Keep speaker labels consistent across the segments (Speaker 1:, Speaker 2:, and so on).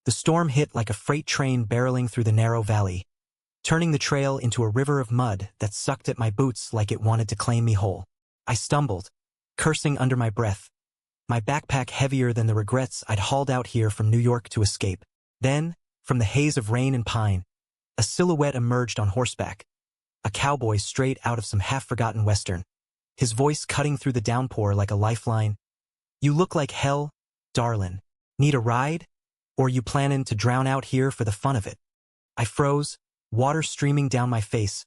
Speaker 1: The storm hit like a freight train barreling through the narrow valley, turning the trail into a river of mud that sucked at my boots like it wanted to claim me whole. I stumbled, cursing under my breath, my backpack heavier than the regrets I'd hauled out here from New York to escape. Then, from the haze of rain and pine, a silhouette emerged on horseback, a cowboy straight out of some half-forgotten western, his voice cutting through the downpour like a lifeline. "You look like hell, darlin'. Need a ride? Or you plannin' to drown out here for the fun of it?" I froze, water streaming down my face,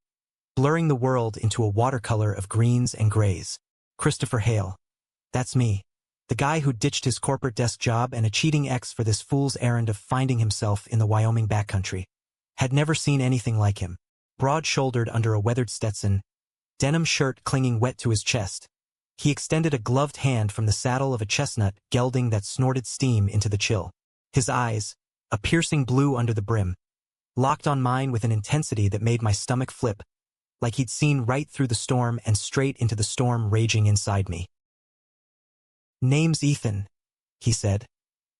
Speaker 1: blurring the world into a watercolor of greens and grays. Christopher Hale. That's me. The guy who ditched his corporate desk job and a cheating ex for this fool's errand of finding himself in the Wyoming backcountry. Had never seen anything like him. Broad-shouldered under a weathered Stetson, denim shirt clinging wet to his chest. He extended a gloved hand from the saddle of a chestnut gelding that snorted steam into the chill. His eyes, a piercing blue under the brim, locked on mine with an intensity that made my stomach flip, like he'd seen right through the storm and straight into the storm raging inside me. "Name's Ethan," he said,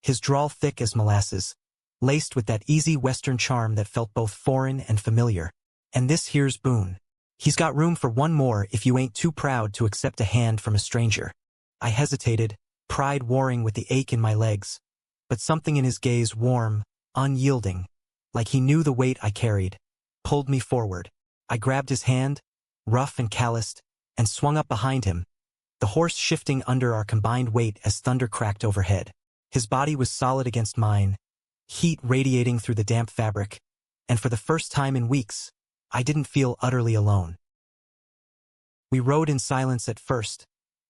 Speaker 1: his drawl thick as molasses, laced with that easy western charm that felt both foreign and familiar. "And this here's Boone. He's got room for one more if you ain't too proud to accept a hand from a stranger." I hesitated, pride warring with the ache in my legs, but something in his gaze, warm, unyielding, like he knew the weight I carried, pulled me forward. I grabbed his hand, rough and calloused, and swung up behind him, the horse shifting under our combined weight as thunder cracked overhead. His body was solid against mine, heat radiating through the damp fabric, and for the first time in weeks, I didn't feel utterly alone. We rode in silence at first,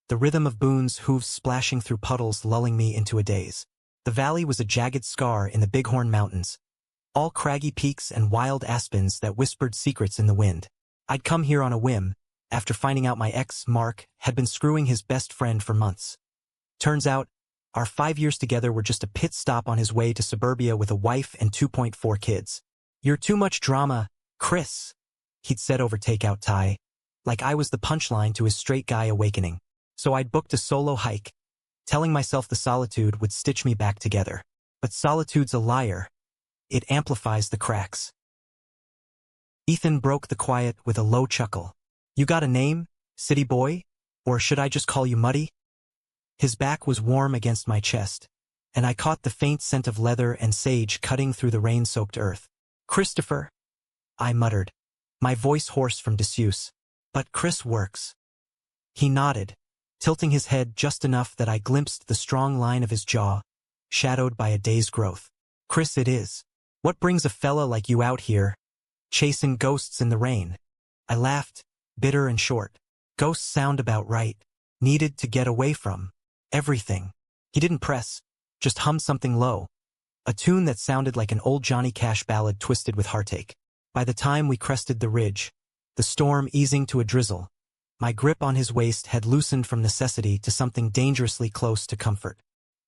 Speaker 1: the rhythm of Boone's hooves splashing through puddles lulling me into a daze. The valley was a jagged scar in the Bighorn Mountains, all craggy peaks and wild aspens that whispered secrets in the wind. I'd come here on a whim, after finding out my ex, Mark, had been screwing his best friend for months. Turns out, our 5 years together were just a pit stop on his way to suburbia with a wife and 2.4 kids. "You're too much drama, Chris," he'd said over takeout Thai, like I was the punchline to his straight guy awakening. So I'd booked a solo hike, telling myself the solitude would stitch me back together. But solitude's a liar. It amplifies the cracks. Ethan broke the quiet with a low chuckle. "You got a name, city boy? Or should I just call you Muddy?" His back was warm against my chest, and I caught the faint scent of leather and sage cutting through the rain-soaked earth. "Christopher," I muttered, my voice hoarse from disuse. "But Chris works." He nodded, tilting his head just enough that I glimpsed the strong line of his jaw, shadowed by a day's growth. "Chris it is. What brings a fella like you out here, chasing ghosts in the rain?" I laughed, bitter and short. "Ghosts sound about right. Needed to get away from everything." He didn't press, just hummed something low, a tune that sounded like an old Johnny Cash ballad twisted with heartache. By the time we crested the ridge, the storm easing to a drizzle, my grip on his waist had loosened from necessity to something dangerously close to comfort.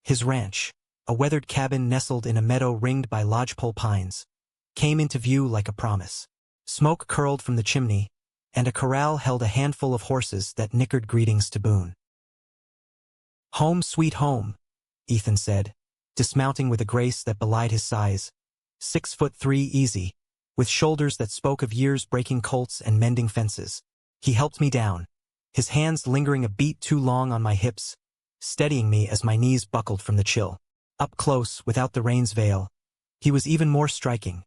Speaker 1: His ranch, a weathered cabin nestled in a meadow ringed by lodgepole pines, came into view like a promise. Smoke curled from the chimney, and a corral held a handful of horses that nickered greetings to Boone. "Home sweet home," Ethan said, dismounting with a grace that belied his size. 6'3" easy, with shoulders that spoke of years breaking colts and mending fences. He helped me down, his hands lingering a beat too long on my hips, steadying me as my knees buckled from the chill. Up close, without the rain's veil, he was even more striking.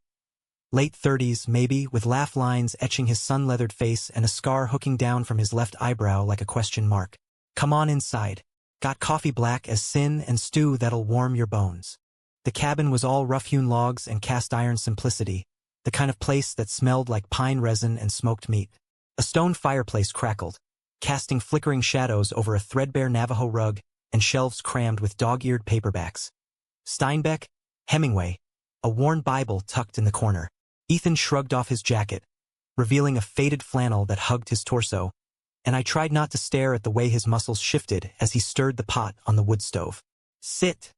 Speaker 1: Late 30s, maybe, with laugh lines etching his sun-leathered face and a scar hooking down from his left eyebrow like a question mark. "Come on inside. Got coffee black as sin and stew that'll warm your bones." The cabin was all rough-hewn logs and cast-iron simplicity, the kind of place that smelled like pine resin and smoked meat. A stone fireplace crackled, casting flickering shadows over a threadbare Navajo rug and shelves crammed with dog-eared paperbacks. Steinbeck, Hemingway, a worn Bible tucked in the corner. Ethan shrugged off his jacket, revealing a faded flannel that hugged his torso, and I tried not to stare at the way his muscles shifted as he stirred the pot on the wood stove. "Sit,"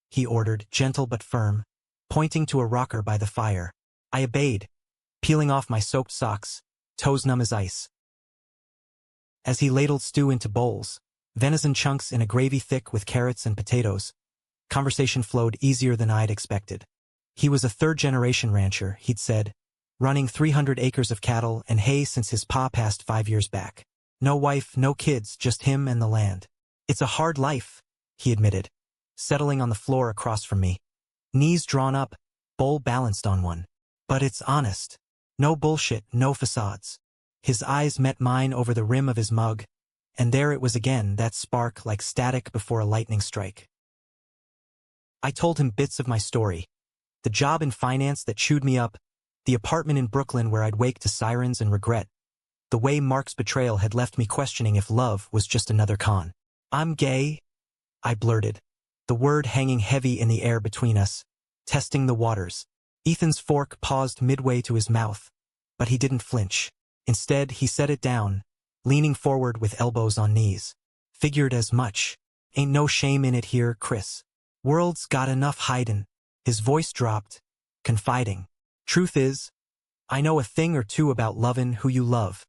Speaker 1: he ordered, gentle but firm, pointing to a rocker by the fire. I obeyed, peeling off my soaked socks, toes numb as ice. As he ladled stew into bowls, venison chunks in a gravy thick with carrots and potatoes, conversation flowed easier than I'd expected. He was a third-generation rancher, he'd said, running 300 acres of cattle and hay since his pa passed 5 years back. No wife, no kids, just him and the land. It's a hard life, he admitted, settling on the floor across from me. Knees drawn up, bowl balanced on one. But it's honest. No bullshit, no facades. His eyes met mine over the rim of his mug, and there it was again, that spark like static before a lightning strike. I told him bits of my story. The job in finance that chewed me up, the apartment in Brooklyn where I'd wake to sirens and regret, the way Mark's betrayal had left me questioning if love was just another con. I'm gay, I blurted, the word hanging heavy in the air between us, testing the waters. Ethan's fork paused midway to his mouth, but he didn't flinch. Instead, he set it down, leaning forward with elbows on knees. Figured as much. Ain't no shame in it here, Chris. World's got enough hidin'. His voice dropped, confiding. Truth is, I know a thing or two about lovin' who you love,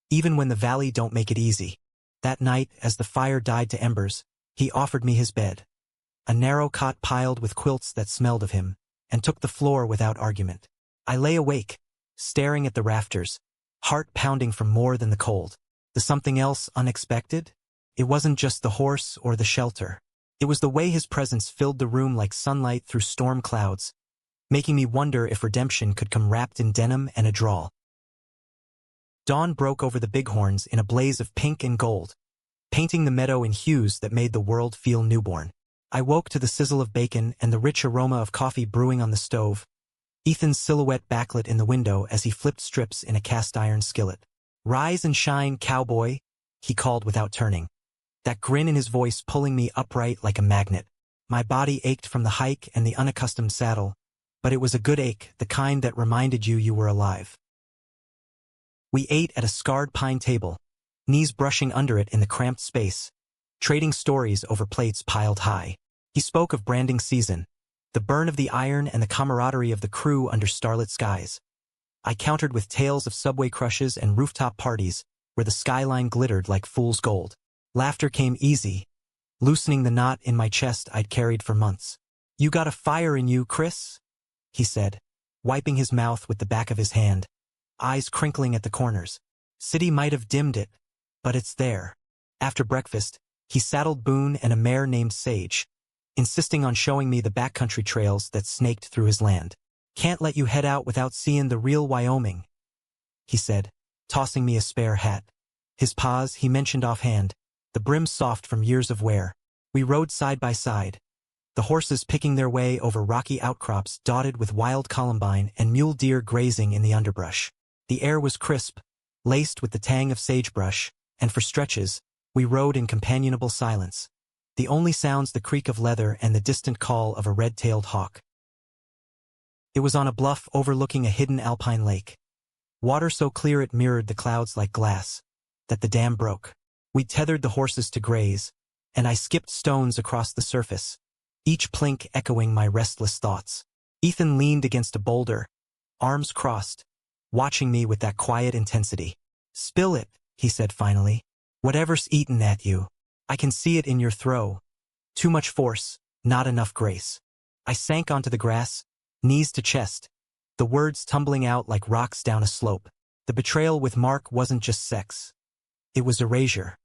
Speaker 1: even when the valley don't make it easy. That night, as the fire died to embers, he offered me his bed. A narrow cot piled with quilts that smelled of him, and took the floor without argument. I lay awake, staring at the rafters, heart pounding from more than the cold. The something else unexpected? It wasn't just the horse or the shelter. It was the way his presence filled the room like sunlight through storm clouds, making me wonder if redemption could come wrapped in denim and a drawl. Dawn broke over the bighorns in a blaze of pink and gold, painting the meadow in hues that made the world feel newborn. I woke to the sizzle of bacon and the rich aroma of coffee brewing on the stove, Ethan's silhouette backlit in the window as he flipped strips in a cast-iron skillet. Rise and shine, cowboy, he called without turning, that grin in his voice pulling me upright like a magnet. My body ached from the hike and the unaccustomed saddle, but it was a good ache, the kind that reminded you were alive. We ate at a scarred pine table, knees brushing under it in the cramped space, trading stories over plates piled high. He spoke of branding season, the burn of the iron and the camaraderie of the crew under starlit skies. I countered with tales of subway crushes and rooftop parties where the skyline glittered like fool's gold. Laughter came easy, loosening the knot in my chest I'd carried for months. You got a fire in you, Chris, he said, wiping his mouth with the back of his hand, eyes crinkling at the corners. City might have dimmed it, but it's there. After breakfast, he saddled Boone and a mare named Sage, insisting on showing me the backcountry trails that snaked through his land. Can't let you head out without seeing the real Wyoming, he said, tossing me a spare hat. His paws he mentioned offhand, the brim soft from years of wear. We rode side by side, the horses picking their way over rocky outcrops dotted with wild columbine and mule deer grazing in the underbrush. The air was crisp, laced with the tang of sagebrush, and for stretches, we rode in companionable silence, the only sounds the creak of leather and the distant call of a red-tailed hawk. It was on a bluff overlooking a hidden alpine lake, water so clear it mirrored the clouds like glass, that the dam broke. We tethered the horses to graze, and I skipped stones across the surface, each plink echoing my restless thoughts. Ethan leaned against a boulder, arms crossed, watching me with that quiet intensity. Spill it, he said finally. Whatever's eaten at you. I can see it in your throw. Too much force, not enough grace. I sank onto the grass, knees to chest, the words tumbling out like rocks down a slope. The betrayal with Mark wasn't just sex. It was erasure.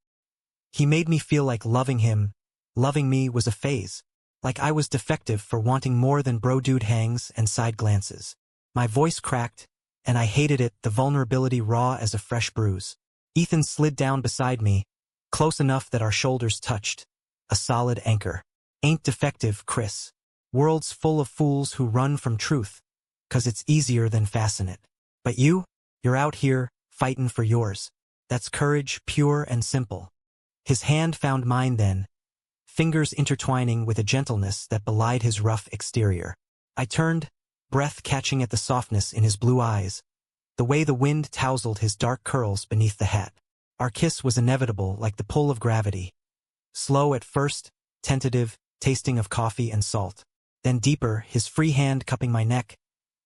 Speaker 1: He made me feel like loving him, loving me was a phase, like I was defective for wanting more than bro-dude hangs and side glances. My voice cracked, and I hated it, the vulnerability raw as a fresh bruise. Ethan slid down beside me, close enough that our shoulders touched, a solid anchor. Ain't defective, Chris. World's full of fools who run from truth, 'cause it's easier than fasten it. But you're out here, fightin' for yours. That's courage, pure and simple. His hand found mine then, fingers intertwining with a gentleness that belied his rough exterior. I turned, breath catching at the softness in his blue eyes, the way the wind tousled his dark curls beneath the hat. Our kiss was inevitable like the pull of gravity. Slow at first, tentative, tasting of coffee and salt. Then deeper, his free hand cupping my neck,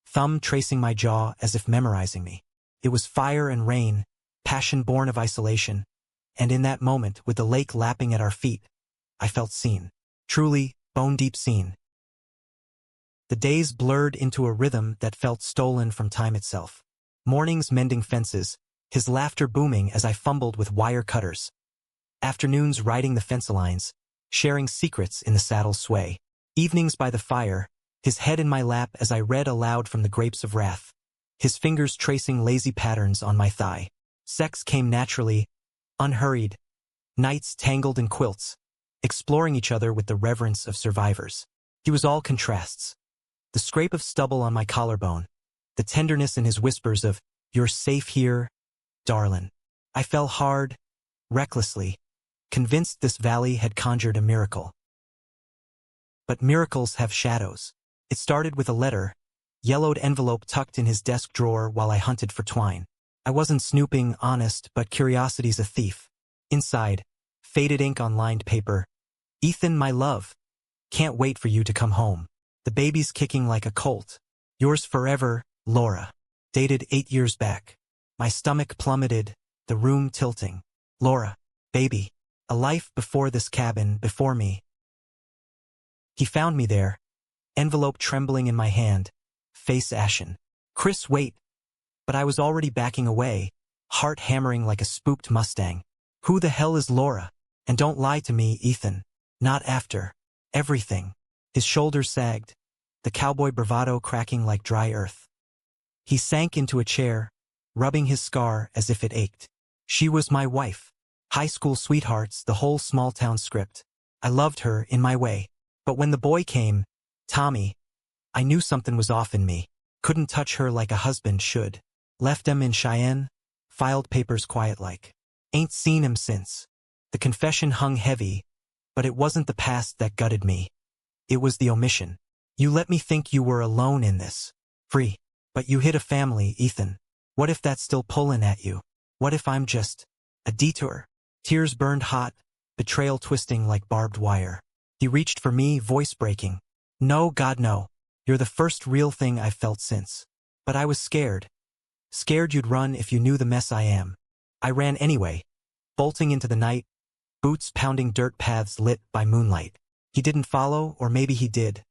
Speaker 1: thumb tracing my jaw as if memorizing me. It was fire and rain, passion born of isolation, and in that moment, with the lake lapping at our feet, I felt seen. Truly, bone-deep seen. The days blurred into a rhythm that felt stolen from time itself. Mornings mending fences, his laughter booming as I fumbled with wire cutters. Afternoons riding the fence lines, sharing secrets in the saddle's sway. Evenings by the fire, his head in my lap as I read aloud from the grapes of wrath, his fingers tracing lazy patterns on my thigh. Sex came naturally, unhurried, nights tangled in quilts, exploring each other with the reverence of survivors. He was all contrasts. The scrape of stubble on my collarbone, the tenderness in his whispers of, "You're safe here, darlin'." I fell hard, recklessly, convinced this valley had conjured a miracle. But miracles have shadows. It started with a letter, yellowed envelope tucked in his desk drawer while I hunted for twine. I wasn't snooping, honest, but curiosity's a thief. Inside, faded ink on lined paper. "Ethan, my love. Can't wait for you to come home. The baby's kicking like a colt. Yours forever, Laura." Dated 8 years back. My stomach plummeted, the room tilting. Laura, baby. A life before this cabin, before me. He found me there, envelope trembling in my hand, face ashen. "Chris, wait." But I was already backing away, heart hammering like a spooked Mustang. "Who the hell is Laura? And don't lie to me, Ethan. Not after everything." His shoulders sagged, the cowboy bravado cracking like dry earth. He sank into a chair, rubbing his scar as if it ached. She was my wife. High school sweethearts, the whole small-town script. I loved her in my way. But when the boy came, Tommy, I knew something was off in me. Couldn't touch her like a husband should. Left him in Cheyenne, filed papers quiet like. Ain't seen him since. The confession hung heavy, but it wasn't the past that gutted me. It was the omission. You let me think you were alone in this. Free. But you hid a family, Ethan. What if that's still pulling at you? What if I'm just a detour? Tears burned hot, betrayal twisting like barbed wire. He reached for me, voice breaking. "No, God, no. You're the first real thing I've felt since." But I was scared. Scared you'd run if you knew the mess I am. I ran anyway, bolting into the night, boots pounding dirt paths lit by moonlight. He didn't follow, or maybe he did,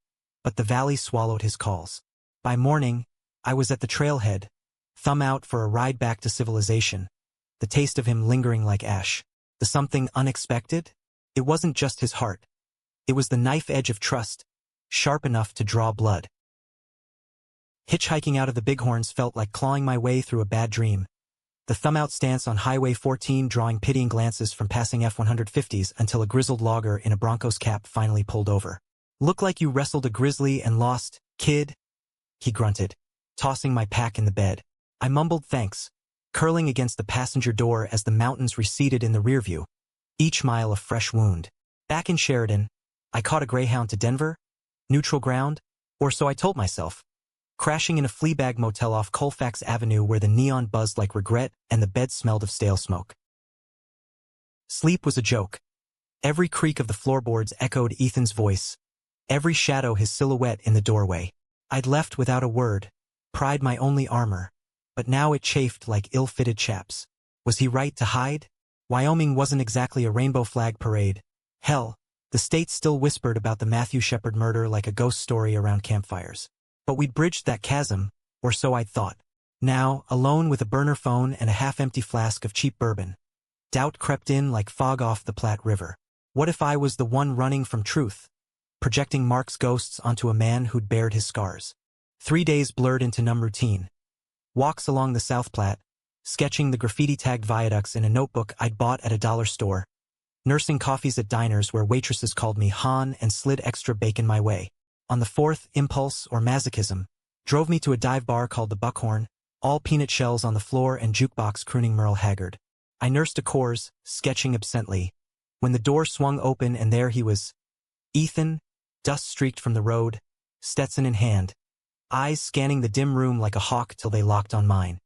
Speaker 1: but the valley swallowed his calls. By morning, I was at the trailhead, thumb out for a ride back to civilization, the taste of him lingering like ash. The something unexpected? It wasn't just his heart. It was the knife edge of trust, sharp enough to draw blood. Hitchhiking out of the Bighorns felt like clawing my way through a bad dream. The thumb-out stance on Highway 14 drawing pitying glances from passing F-150s until a grizzled logger in a Broncos cap finally pulled over. "Look like you wrestled a grizzly and lost, kid," he grunted, tossing my pack in the bed. I mumbled thanks, curling against the passenger door as the mountains receded in the rearview, each mile a fresh wound. Back in Sheridan, I caught a Greyhound to Denver, neutral ground, or so I told myself, crashing in a Fleabag motel off Colfax Avenue where the neon buzzed like regret and the bed smelled of stale smoke. Sleep was a joke. Every creak of the floorboards echoed Ethan's voice, every shadow his silhouette in the doorway. I'd left without a word, pride my only armor, but now it chafed like ill-fitted chaps. Was he right to hide? Wyoming wasn't exactly a rainbow flag parade. Hell, the state still whispered about the Matthew Shepard murder like a ghost story around campfires. But we'd bridged that chasm, or so I'd thought. Now, alone with a burner phone and a half-empty flask of cheap bourbon, doubt crept in like fog off the Platte River. What if I was the one running from truth, projecting Mark's ghosts onto a man who'd bared his scars? 3 days blurred into numb routine. Walks along the South Platte, sketching the graffiti-tagged viaducts in a notebook I'd bought at a dollar store, nursing coffees at diners where waitresses called me Han and slid extra bacon my way. On the fourth, impulse or masochism drove me to a dive bar called the Buckhorn, all peanut shells on the floor and jukebox crooning Merle Haggard. I nursed a Coors, sketching absently, when the door swung open and there he was. Ethan, dust streaked from the road, Stetson in hand, eyes scanning the dim room like a hawk till they locked on mine.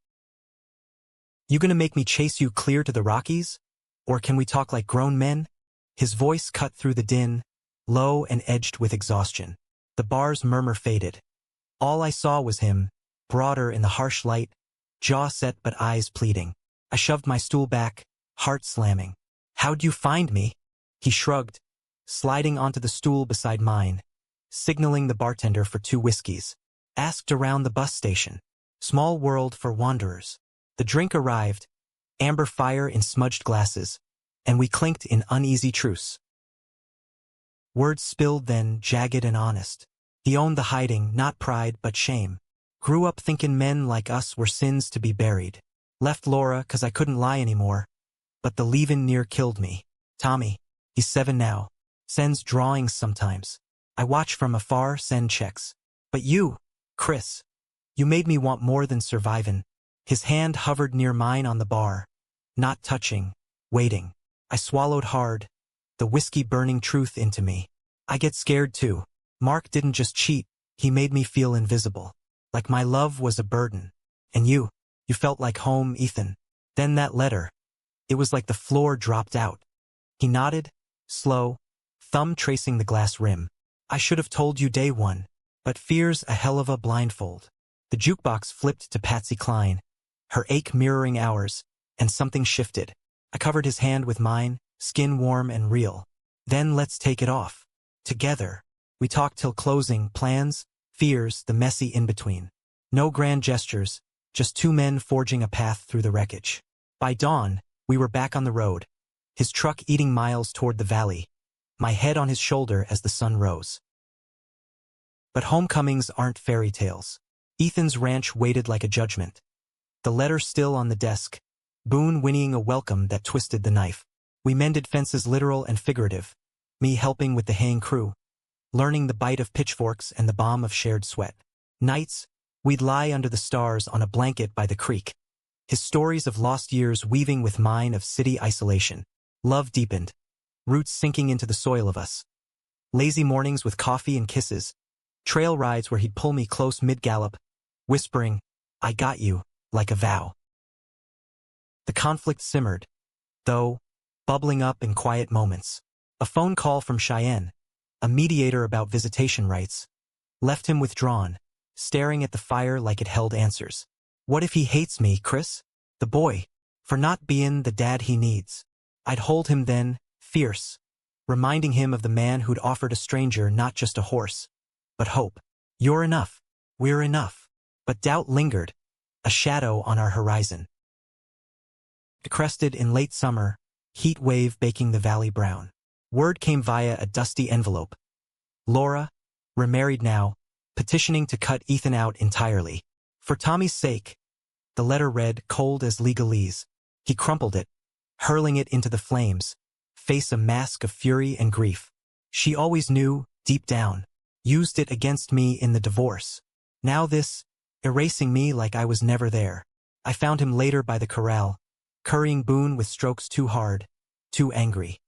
Speaker 1: "You gonna make me chase you clear to the Rockies? Or can we talk like grown men?" His voice cut through the din, low and edged with exhaustion. The bar's murmur faded. All I saw was him, broader in the harsh light, jaw set but eyes pleading. I shoved my stool back, heart slamming. "How'd you find me?" He shrugged, sliding onto the stool beside mine. signaling the bartender for 2 whiskeys. Asked around the bus station. Small world for wanderers. The drink arrived, amber fire in smudged glasses, and we clinked in uneasy truce. Words spilled then, jagged and honest. He owned the hiding, not pride but shame. Grew up thinking men like us were sins to be buried. Left Laura 'cause I couldn't lie anymore. But the leavin' near killed me. Tommy, he's 7 now. Sends drawings sometimes. I watch from afar, send checks. But you, Chris, you made me want more than survivin'. His hand hovered near mine on the bar. Not touching, waiting. I swallowed hard, the whiskey burning truth into me. I get scared too. Mark didn't just cheat, he made me feel invisible. Like my love was a burden. And you felt like home, Ethan. Then that letter. It was like the floor dropped out. He nodded, slow, thumb tracing the glass rim. I should have told you day one, but fear's a hell of a blindfold. The jukebox flipped to Patsy Cline, her ache mirroring ours, and something shifted. I covered his hand with mine, skin warm and real. Then let's take it off. Together. We talked till closing, plans, fears, the messy in-between. No grand gestures, just 2 men forging a path through the wreckage. By dawn, we were back on the road, his truck eating miles toward the valley, my head on his shoulder as the sun rose. But homecomings aren't fairy tales. Ethan's ranch waited like a judgment. The letter still on the desk, Boone whinnying a welcome that twisted the knife. We mended fences literal and figurative, me helping with the haying crew, learning the bite of pitchforks and the balm of shared sweat. Nights, we'd lie under the stars on a blanket by the creek, his stories of lost years weaving with mine of city isolation. Love deepened, roots sinking into the soil of us. Lazy mornings with coffee and kisses, trail rides where he'd pull me close mid-gallop, whispering, I got you, like a vow. The conflict simmered, though, bubbling up in quiet moments. A phone call from Cheyenne, a mediator about visitation rights, left him withdrawn, staring at the fire like it held answers. What if he hates me, Chris? The boy, for not being the dad he needs? I'd hold him then, fierce, reminding him of the man who'd offered a stranger not just a horse, but hope. You're enough. We're enough. But doubt lingered, a shadow on our horizon. Crested in late summer, heat wave baking the valley brown. Word came via a dusty envelope. Laura, remarried now, petitioning to cut Ethan out entirely. For Tommy's sake. The letter read, cold as legalese. He crumpled it, hurling it into the flames, face a mask of fury and grief. She always knew, deep down, used it against me in the divorce. Now this, erasing me like I was never there. I found him later by the corral, currying Boone with strokes too hard, too angry.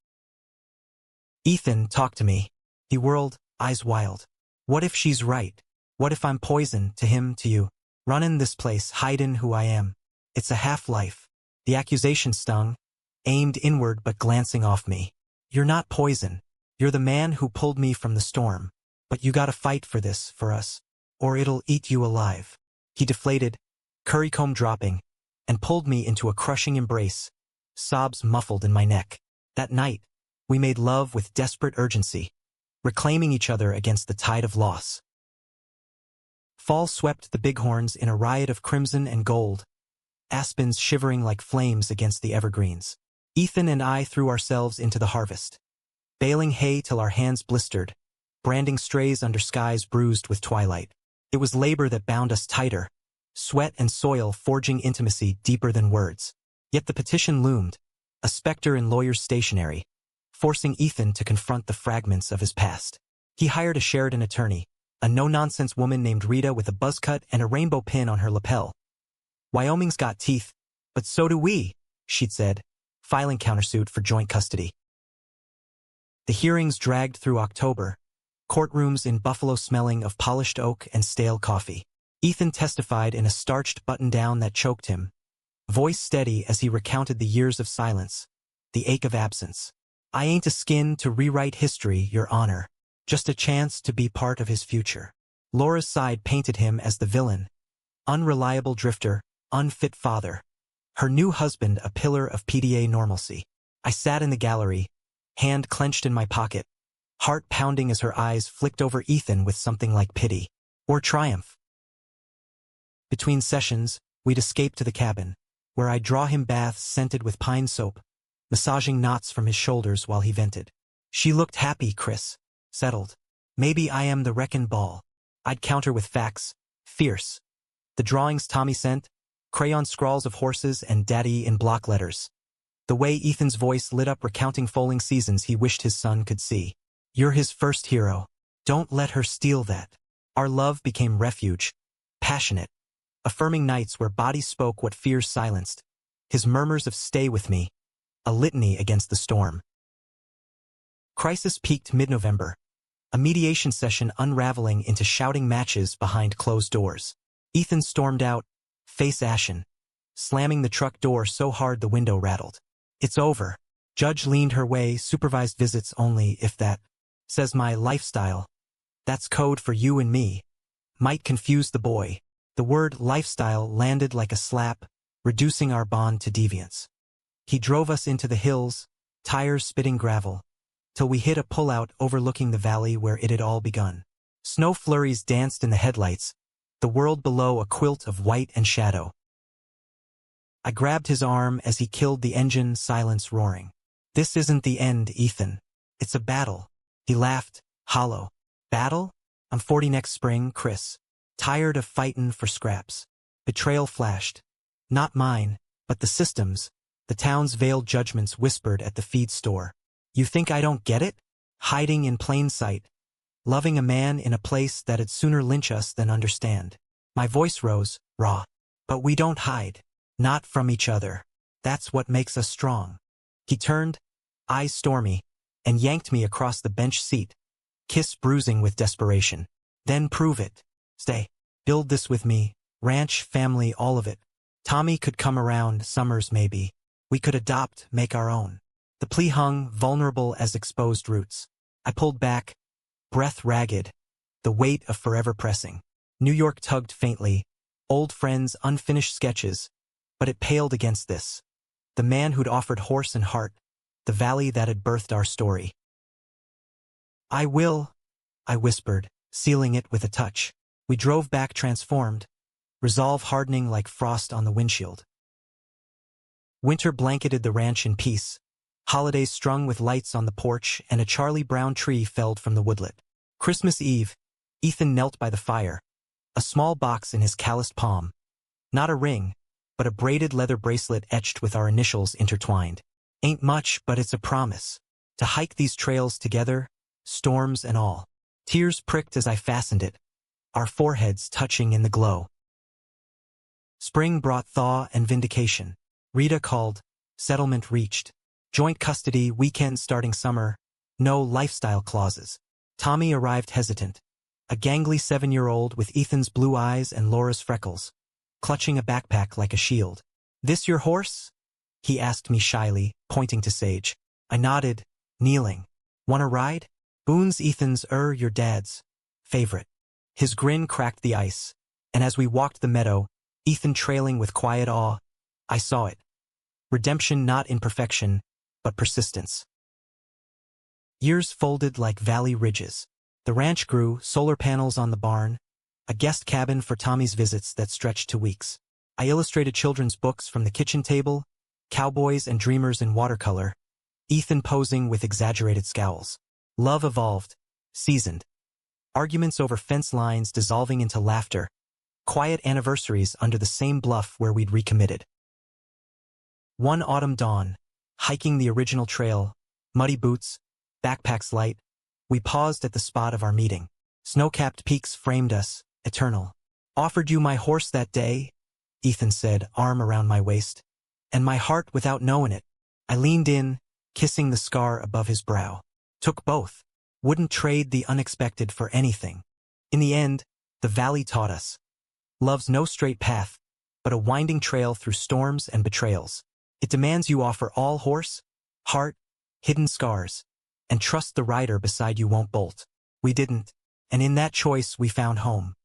Speaker 1: Ethan, talk to me. He whirled, eyes wild. What if she's right? What if I'm poison, to him, to you? Runnin' this place, hidin' who I am. It's a half-life. The accusation stung, aimed inward but glancing off me. You're not poison. You're the man who pulled me from the storm. But you gotta fight for this, for us, or it'll eat you alive. He deflated, currycomb dropping, and pulled me into a crushing embrace, sobs muffled in my neck. That night, we made love with desperate urgency, reclaiming each other against the tide of loss. Fall swept the bighorns in a riot of crimson and gold, aspens shivering like flames against the evergreens. Ethan and I threw ourselves into the harvest, baling hay till our hands blistered, branding strays under skies bruised with twilight. It was labor that bound us tighter, sweat and soil forging intimacy deeper than words. Yet the petition loomed, a specter in lawyers' stationery, forcing Ethan to confront the fragments of his past. He hired a Sheridan attorney, a no-nonsense woman named Rita with a buzz cut and a rainbow pin on her lapel. Wyoming's got teeth, but so do we, she'd said, filing countersuit for joint custody. The hearings dragged through October, courtrooms in Buffalo smelling of polished oak and stale coffee. Ethan testified in a starched button-down that choked him, voice steady as he recounted the years of silence, the ache of absence. I ain't a skin to rewrite history, Your Honor. Just a chance to be part of his future. Laura's side painted him as the villain, unreliable drifter, unfit father. Her new husband a pillar of PDA normalcy. I sat in the gallery, hand clenched in my pocket, heart pounding as her eyes flicked over Ethan with something like pity or triumph. Between sessions, we'd escape to the cabin, where I'd draw him baths scented with pine soap, massaging knots from his shoulders while he vented. She looked happy, Chris. Settled. Maybe I am the wrecking ball. I'd counter with facts. Fierce. The drawings Tommy sent, crayon scrawls of horses and daddy in block letters. The way Ethan's voice lit up recounting foaling seasons he wished his son could see. You're his first hero. Don't let her steal that. Our love became refuge. Passionate. Affirming nights where bodies spoke what fears silenced. His murmurs of stay with me. A litany against the storm. Crisis peaked mid-November. A mediation session unraveling into shouting matches behind closed doors. Ethan stormed out, face ashen, slamming the truck door so hard the window rattled. It's over. Judge leaned her way, supervised visits only if that. Says my lifestyle. That's code for you and me. Might confuse the boy. The word lifestyle landed like a slap, reducing our bond to deviance. He drove us into the hills, tires spitting gravel, till we hit a pullout overlooking the valley where it had all begun. Snow flurries danced in the headlights, the world below a quilt of white and shadow. I grabbed his arm as he killed the engine, silence roaring. This isn't the end, Ethan. It's a battle. He laughed, hollow. Battle? I'm 40 next spring, Chris. Tired of fightin' for scraps. Betrayal flashed. Not mine, but the system's. The town's veiled judgments whispered at the feed store. You think I don't get it? Hiding in plain sight. Loving a man in a place that'd sooner lynch us than understand. My voice rose, raw. But we don't hide. Not from each other. That's what makes us strong. He turned, eyes stormy, and yanked me across the bench seat, kiss bruising with desperation. Then prove it. Stay. Build this with me. Ranch, family, all of it. Tommy could come around, summers maybe. We could adopt, make our own. The plea hung, vulnerable as exposed roots. I pulled back, breath ragged, the weight of forever pressing. New York tugged faintly, old friends, unfinished sketches, but it paled against this. The man who'd offered horse and heart, the valley that had birthed our story. I will, I whispered, sealing it with a touch. We drove back transformed, resolve hardening like frost on the windshield. Winter blanketed the ranch in peace, holidays strung with lights on the porch and a Charlie Brown tree felled from the woodlet. Christmas Eve, Ethan knelt by the fire, a small box in his calloused palm. Not a ring, but a braided leather bracelet etched with our initials intertwined. Ain't much, but it's a promise. To hike these trails together, storms and all. Tears pricked as I fastened it, our foreheads touching in the glow. Spring brought thaw and vindication. Rita called, settlement reached. Joint custody, weekend starting summer, no lifestyle clauses. Tommy arrived hesitant, a gangly 7-year-old with Ethan's blue eyes and Laura's freckles, clutching a backpack like a shield. This your horse? He asked me shyly, pointing to Sage. I nodded, kneeling. Want a ride? Boone's Ethan's your dad's favorite. His grin cracked the ice, and as we walked the meadow, Ethan trailing with quiet awe, I saw it. Redemption not in perfection, but persistence. Years folded like valley ridges. The ranch grew, solar panels on the barn, a guest cabin for Tommy's visits that stretched to weeks. I illustrated children's books from the kitchen table, cowboys and dreamers in watercolor, Ethan posing with exaggerated scowls. Love evolved, seasoned. Arguments over fence lines dissolving into laughter, quiet anniversaries under the same bluff where we'd recommitted. One autumn dawn, hiking the original trail, muddy boots, backpacks light, we paused at the spot of our meeting. Snow-capped peaks framed us, eternal. Offered you my horse that day, Ethan said, arm around my waist. And my heart without knowing it. I leaned in, kissing the scar above his brow. Took both. Wouldn't trade the unexpected for anything. In the end, the valley taught us. Love's no straight path, but a winding trail through storms and betrayals. It demands you offer all horse, heart, hidden scars, and trust the rider beside you won't bolt. We didn't, and in that choice we found home.